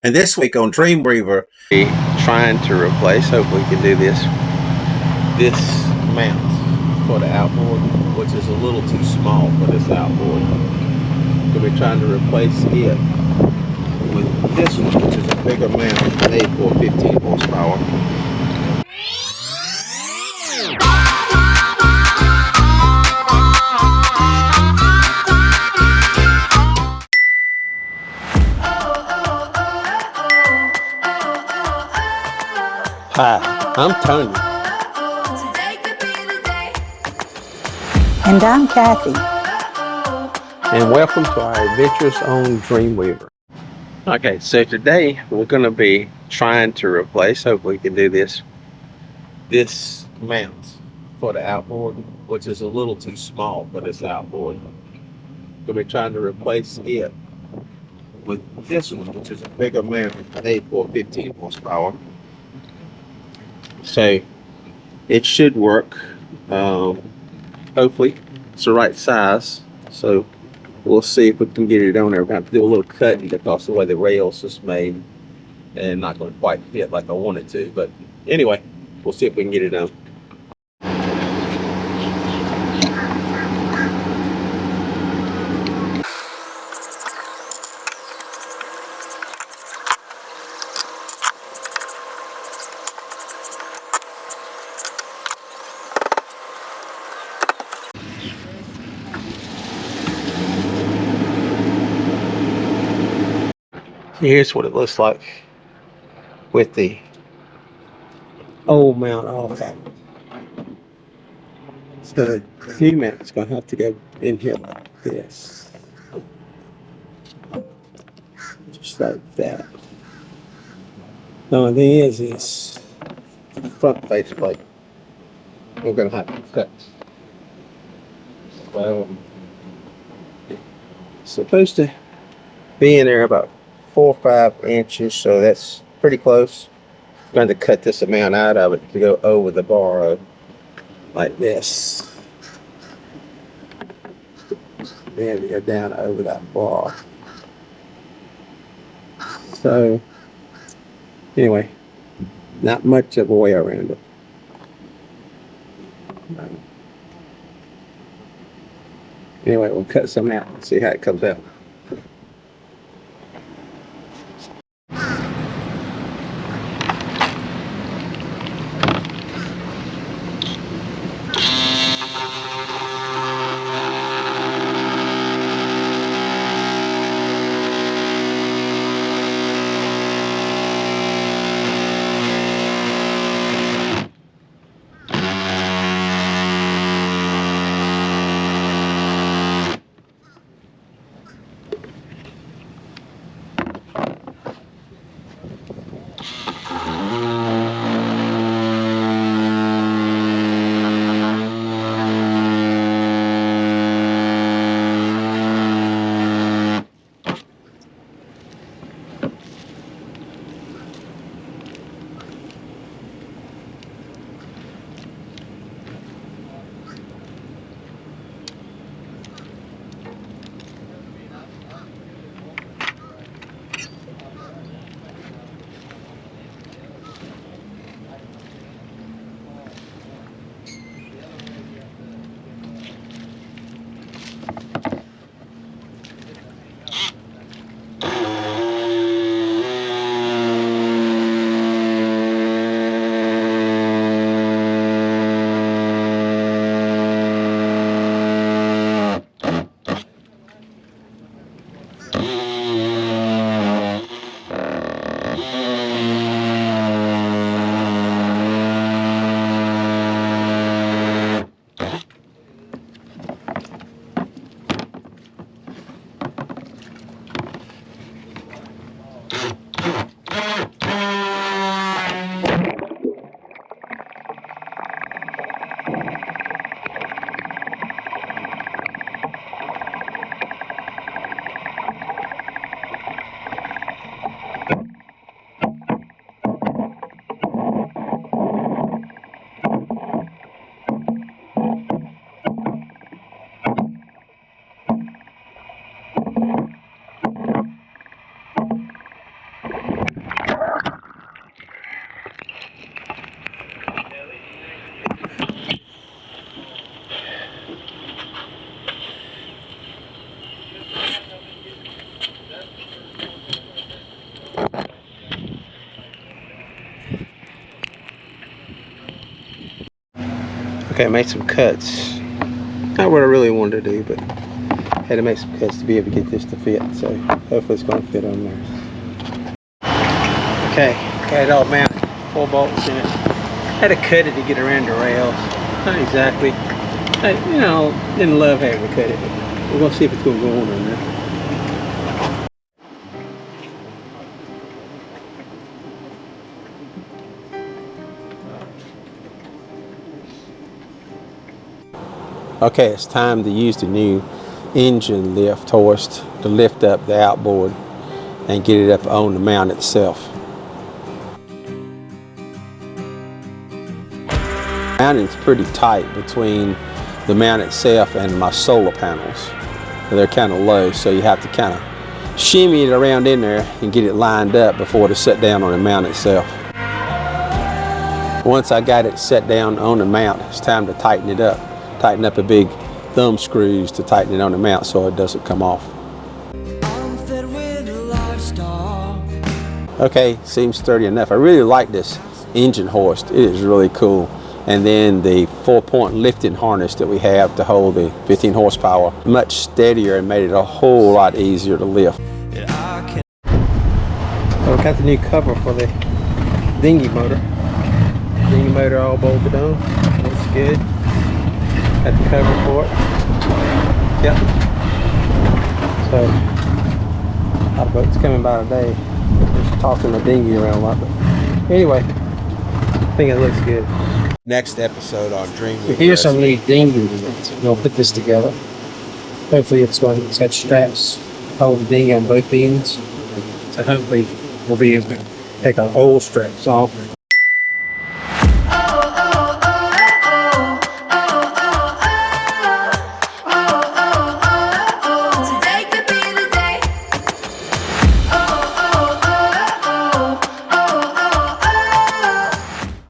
And this week on Dreamweaver, trying to replace, hopefully we can do this mount for the outboard, which is a little too small for this outboard. So we're trying to replace it with this one, which is a bigger mount, made for 15 horsepower. Hi, I'm Tony. And I'm Kathy. And welcome to our adventures on Dreamweaver. Okay, so today we're going to be trying to replace, hopefully we can do this mount for the outboard, which is a little too small for this outboard. So we're trying to replace it with this one, which is a bigger mount, made for 15 horsepower. So it should work. Hopefully it's the right size. So we'll see if we can get it on there. We're going to have to do a little cutting because of the way the rails is made and not going to quite fit like I want it to. But anyway, we'll see if we can get it done. Here's what it looks like with the old mount off. So the new mount's going to have to go in here like this. Just like that. The only thing is this front face plate we're going to have to cut. Well, it's supposed to be in there about 4 or 5 inches, so that's pretty close. I'm going to cut this amount out of it to go over the bar like this. Then we go down over that bar. So anyway, not much of a way around it. Anyway, we'll cut some out and see how it comes out. Okay, I made some cuts. Not what I really wanted to do, but had to make some cuts to be able to get this to fit. So hopefully it's going to fit on there. Okay, got it all mounted. 4 bolts in it. Had to cut it to get around the rails. Not exactly. You know, didn't love having to cut it, but we're going to see if it's going to go on there. Okay, it's time to use the new engine lift hoist to lift up the outboard and get it up on the mount itself. The mounting's pretty tight between the mount itself and my solar panels. They're kind of low, so you have to kind of shimmy it around in there and get it lined up before to set down on the mount itself. Once I got it set down on the mount, it's time to tighten it up. Tighten up the big thumb screws to tighten it on the mount so it doesn't come off. Okay, seems sturdy enough. I really like this engine hoist. It is really cool. And then the 4-point lifting harness that we have to hold the 15 horsepower, much steadier and made it a whole lot easier to lift. So we got the new cover for the dinghy motor. Dinghy motor all bolted on. Looks good. Got the cover for it. Yep. So, our boat's coming by today. Just tossing the dinghy around a lot. But anyway, I think it looks good. Next episode on Dream. Here's some new dinghy. We'll put this together. Hopefully it's got straps hold the dinghy on both ends. So hopefully we'll be able to take our old straps off